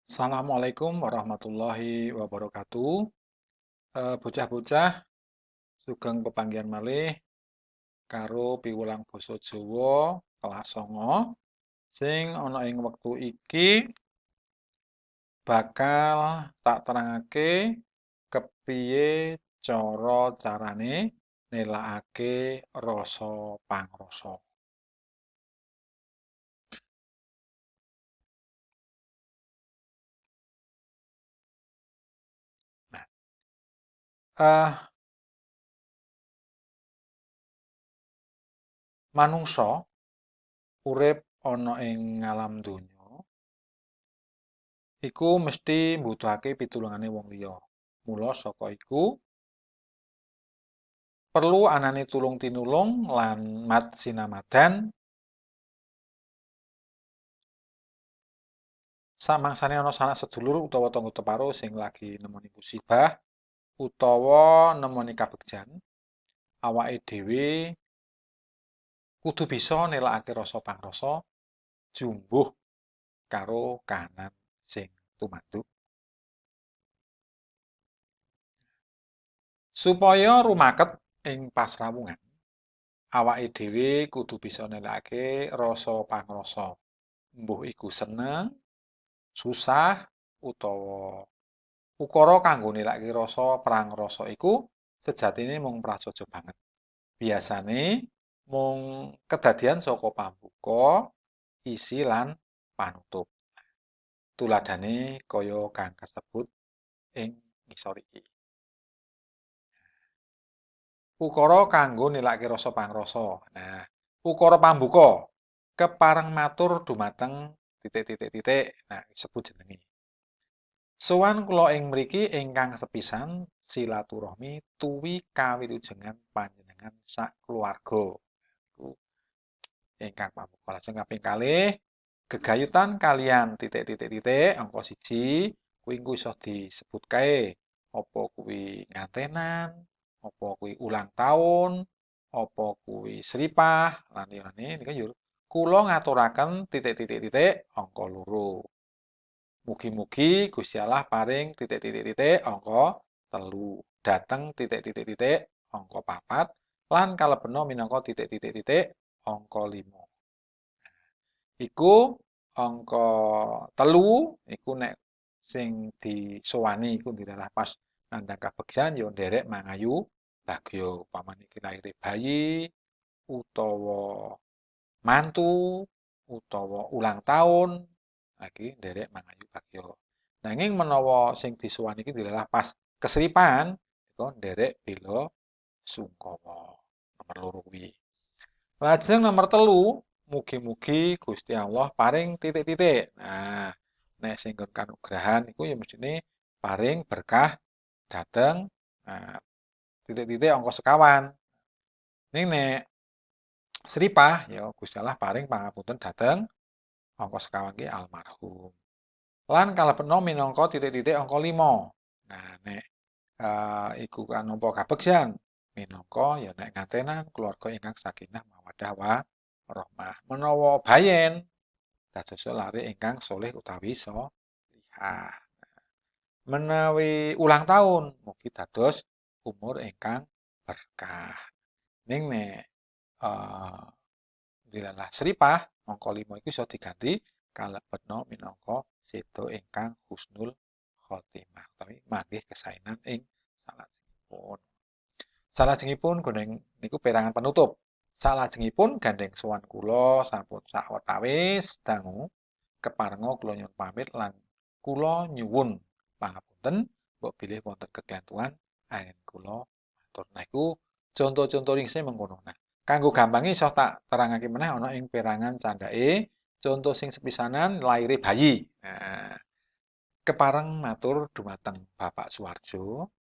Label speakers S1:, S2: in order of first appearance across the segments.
S1: Assalamualaikum warahmatullahi wabarakatuh. Bocah-bocah sugeng pepanggihan malih karo piwulang basa Jawa kelas 9 sing ana ing wektu iki bakal tak terangake kepiye carane nélakaké rasa pangrasa. Nah, eh manungsa urip ana ing ngalam donya iku mesti mbutuhake pitulungane wong liya. Mula saka iku perlu anane tulung-tinulung lan mat sinamadan samangsane ana sanak sedulur utawa tangga teparo sing lagi nemoni musibah utawa nemoni kabegjan, awake dhewe kudu bisa nélakake rasa pangrasa jumbuh karo kahanan sing tumandu. Supaya rumaket ing pasrawungan, awake dhewe kudu bisa nélakake rasa pangrasa. Mbuh iku seneng, susah, utawa ukara kanggo nélakaké rasa prangrasa iku sejatine mung prasaja banget. Biasane mung kedadian saka pambuka, isi lan panutup. Tuladhane kaya kang kasebut ing ngisor iki. Ukara kanggo nélakaké rasa pangrasa. Nah, ukara pambuka kepareng matur dumateng titik. Nah, disebut jenenge. Sowan kula ing mriki ingkang sepisan silaturahmi tuwi kawilujengan panjenengan sakluwarga. Iku ingkang pambuka. Lajeng kaping kalih gegayutan kalian titik. Angka 1 kuwi engko iso disebut kae. Apa kuwi ngantenan, apa kuwi ulang tahun, apa kuwi sripah lan liyane niku yo kula ngaturaken titik. Angka 2. Mugi-mugi Gusti Allah paring titik. Angka 3. Dateng titik. Angka 4 lan kalebena minangka titik. Angka 5. Iku angka 3 iku nek sing disowani iku dilalah pas nandhang kabegjan ya nderek mangayu bagya. Upamane iki laire bayi utawa mantu utawa ulang tahun lagi nderek mangayu bagya. Nanging menawa sing disowani iki dilalah pas kesripan iku nderek bela sungkawa. Nomor 2 kuwi. Lajeng nomor 3, mugi-mugi Gusti Allah paring titik. Nah, nek sing nggon kanugrahan iku ya mestine paring berkah dateng nah, titik angka sekawan. Ning nek sripah ya Gusti Allah paring pangapunten dateng angka sekawan ki almarhum. Lan kalebetna minangka titik angka 5. Nah, nek iku kan nampa kabegjan minangka ya nek ngantenan keluarga ingkang sakinah mawaddah warahmah. Menawa bayen dadosa lare ingkang soleh utawi sholihah. Menawi ulang tahun mugi dados umur ingkang berkah. Ning nek dilalah sripah angka 5 iku iso diganti kalebetna minangka sedo ingkang husnul khotimah utawi manggih kesaenan ing salajengipun. Salajengipun gandeng niku perangan penutup. Salajengipun gandeng sowan kula sampun sawetawis dangu keparenga kula nyuwun pamit lan kula nyuwun pangapunten mbok bilih wonten kegantungan anggen kula matur. Nah iku conto-conto ringsih mengkono. Nah, kanggo gampange iso tak terangake meneh ana ing perangan candhake conto sing sepisanan laire bayi. Nah, kepareng matur dumateng Bapak Suwarjo.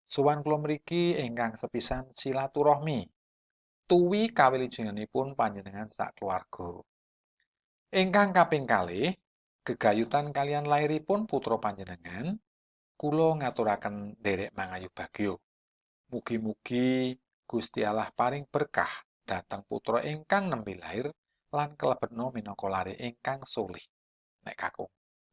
S1: Sowan kula mriki ingkang sepisan silaturahmi tuwi kawilujenganipun panjenengan sakluwarga. Ingkang kaping kalih gegayutan kaliyan lairipun putra panjenengan kula ngaturaken nderek mangayu bagya. Mugi-mugi Gusti Allah paring berkah dhateng putra ingkang nembe lair lan kalebetna minangka lare ingkang solih. Nek kakung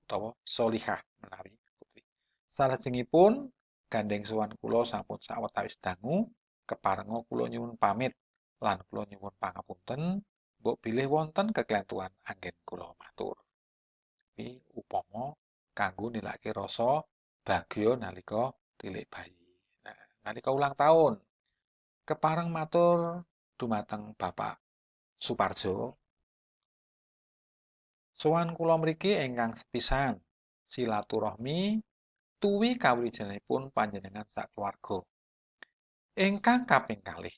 S1: utawa Sholihah menawi putri. Salajengipun gandeng sowan kula sampun sawetawis dangu, keparenga kula nyuwun pamit lan kula nyuwun pangapunten, mbok bilih wonten keklentuan anggen kula matur. Iki upama kanggo nilake rasa bagya nalika tilik bayi. Nah, nalika ulang tahun, kepareng matur dumateng Bapak Suparjo, sowan kula mriki ingkang sepisan silaturahmi tuwi kawilujenganipun panjenengan sakeluarga. Ingkang kaping kalih,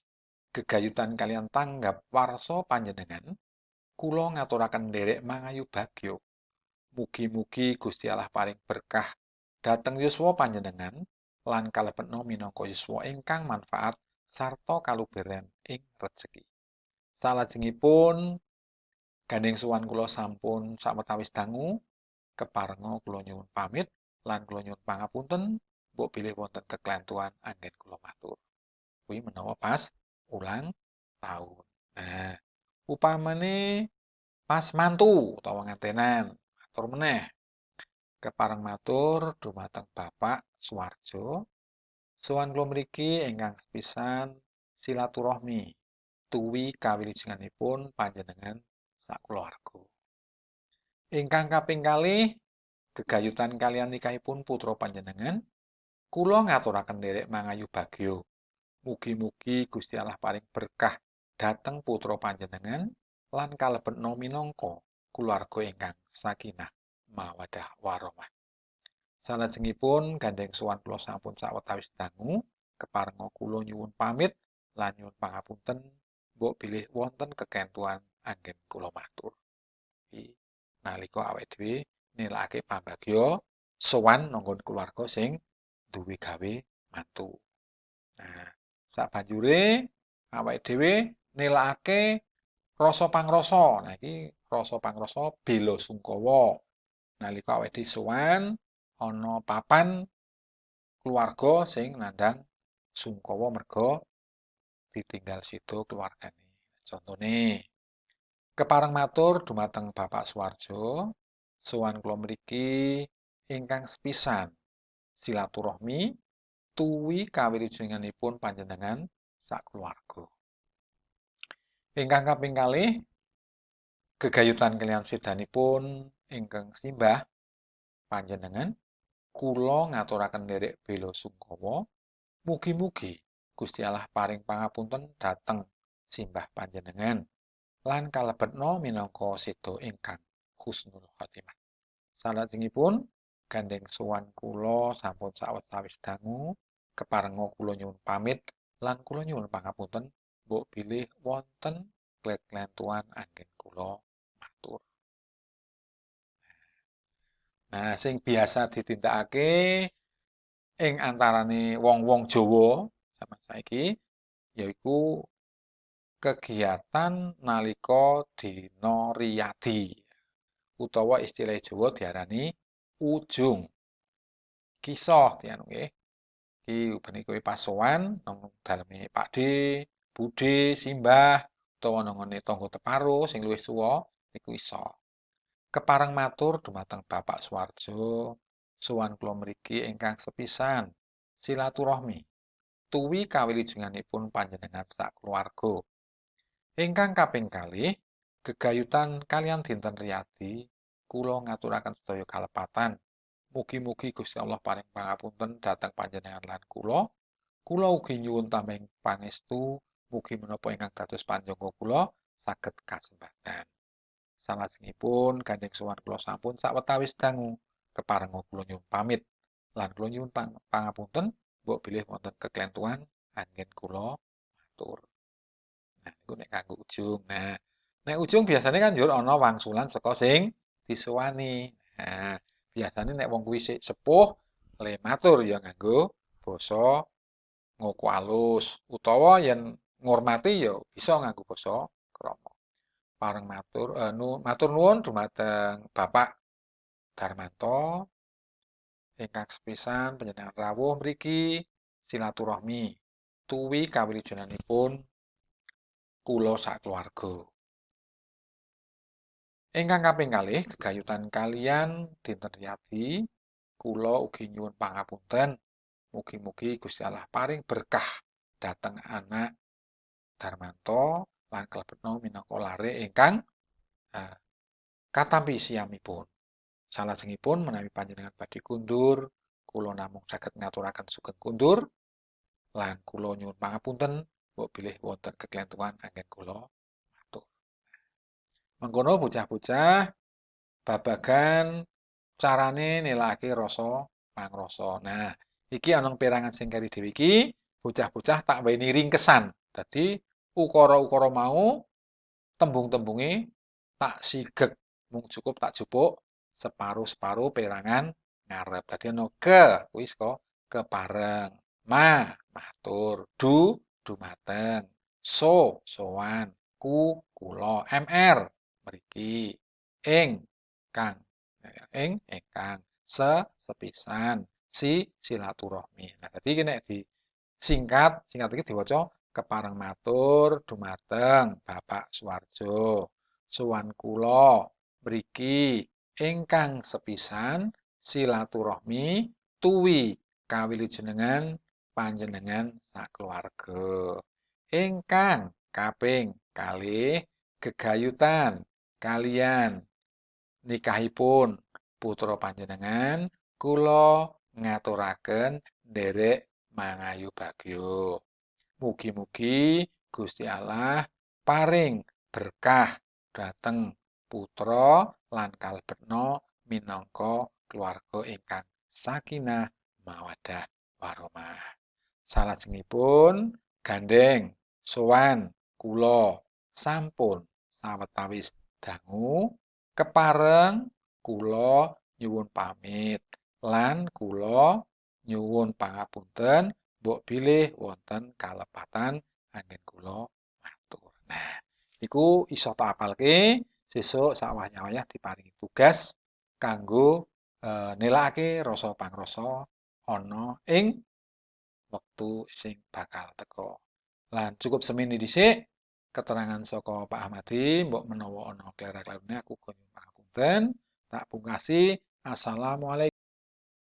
S1: gegayutan kaliyan tanggap warsa panjenengan, kula ngaturaken nderek mangayu bagya. Mugi-mugi Gusti Allah paring berkah dhateng yuswa panjenengan lan kalebetna minangka yuswa ingkang manfaat sarta kaluberan ing rejeki. Salajengipun gandeng sowan kula sampun sawetawis dangu, keparenga kula nyuwun pamit lan kula nyuwun pangapunten, mbok bilih wonten keklentuan anggen kula matur. Kuwi menawa pas ulang tahun. Nah, upamane pas mantu utawa ngantenan, matur meneh. Kepareng matur dumateng Bapak Suwarjo, sowan kula mriki ingkang sepisan silaturahmi tuwi kawilujenganipun panjenengan sakulawarga. Ingkang kaping kalih, gegayutan kaliyan nikahipun putra panjenengan, kula ngaturaken nderek mangayu bagya. Mugi-mugi Gusti Allah paring berkah dhateng putra panjenengan lan kalebetna minangka kulawarga ingkang sakinah mawaddah warahmah. Salajengipun gandeng sowan kula sampun sawetawis dangu, keparenga kula nyuwun pamit lan nyuwun pangapunten, mbok bilih wonten kekentuan anggen kula matur. Nalika awake dhewe nilakake pambagya sowan nanggon keluarga sing duwe gawe mantu. Nah, sabanjure awake dhewe nilakake rasa pangrasa. Nah, iki rasa pangrasa bela sungkawa. Nalika awake dhewe sowan ana papan keluarga sing nandhang sungkawa merga ditinggal sida keluargane. Contone, kepareng matur dumateng Bapak Suwarjo, sowan kula mriki ingkang sepisan silaturahmi tuwi kawilujenganipun panjenengan sakulawarga. Ingkang kaping kalih, gegayutan kaliyan sedanipun ingkang simbah panjenengan, kula ngaturaken nderek bela sungkawa. Mugi-mugi Gusti Allah paring pangapunten dhateng simbah panjenengan lan kalebetna minangka seda ingkang husnul khotimah. Salajengipun gandeng sowan kula sampun sawetawis dangu, keparenga kula nyuwun pamit lan kula nyuwun pangapunten, mbok bilih wonten keklentuan anggen kula matur. Nah, sing biasa ditindakake ing antarane wong-wong Jawa jaman saiki yaiku kegiatan nalika dina riyadi utawa istilah Jawa diarani ujung. Kisah dianu nggih. Iki ben kowe pas sowan nang daleme Pakde, Bude, Simbah utawa nangone tangga teparo sing luwih suwa niku iso. Kepareng matur dumateng Bapak Suwarjo, sowan kula mriki ingkang sepisan silaturahmi tuwi kawilujenganipun panjenengan sakeluarga. Ingkang kaping kalih, gegayutan kaliyan dinten riyadi, kula ngaturaken sedaya kalepatan. Mugi-mugi Gusti Allah paring pangapunten dhateng panjenengan lan kula. Kula ugi nyuwun tambahin pangestu, mugi menapa ingkang dados panjangga kula saged kasembatan. Salajengipun gandeng sowan kula sampun sawetawis dangu, keparenga kula nyuwun pamit lan kula nyuwun pangapunten, mbok bilih wonten keklentuan anggen kula matur. Nah, niku nek kanggo ujung. Nah, nek ujung biasanya kan njur ana wangsulan saka sing disowani. Nah, biasanya nek wong kuwi sik sepuh le matur ya nganggo basa ngoko alus utawa yen ngurmati ya bisa nganggo basa krama. Pareng matur matur nuwun dumateng Bapak Darmanto ingkang sepisan panjenengan rawuh mriki silaturahmi tuwi kawilujenganipun kula sakeluarga. Ingkang kaping kalih gegayutan kalian dinten yadi kula ugi nyuwun pangapunten. Mugi-mugi Gusti Allah paring berkah dhateng anak Darmanto lan kalebetna minangka lare ingkang eh, katampi siyamipun. Salajengipun menawi panjenengan badhe kundur, kula namung saged ngaturaken sugeng kundur lan kula nyuwun pangapunten mbok bilih wonten keklentuan anggen kula matur. Mengkono bocah-bocah babagan carane nilakake rasa pangrasa. Nah, iki ana perangan sing keri dhewe iki bocah-bocah tak weni ringkesan. Dadi ukara-ukara mau tembung-tembunge tak sigeg, mung cukup tak jupuk separuh-separuh perangan ngarep. Dadi ana ke kuwi saka kepareng, ma matur, dumateng, sowan, kula, mr mriki, ing kang ingkang, sepisan, silaturahmi. Nah, dadi iki nek disingkat iki diwaca kepareng matur dumateng Bapak Suwarjo. Sowan kula mriki ingkang sepisan silaturahmi tuwi kawilujenengan panjenengan sakeluarga. Ingkang kaping kalih gegayutan kalian nikahipun putra panjenengan kula ngaturaken nderek mangayu bagyo. Mugi-mugi Gusti Allah paring berkah dhateng putra lan kalebetna minangka keluarga ingkang sakinah mawaddah warahmah. Salajengipun gandeng sowan kula sampun sawetawis dangu kepareng kula nyuwun pamit lan kula nyuwun pangapunten mbok bilih wonten kalepatan anggen kula matur. Nah, iku iso tak apalke sesuk sawayah-wayah diparingi tugas kanggo nilakake rasa pangrasa ana ing wektu sing bakal teka. Lan cukup semene dhisik keterangan saka Pak Ahmadi, mbok menawa ana klera-klerune aku nyuwun pangapunten. Tak pungkasi, assalamualaikum.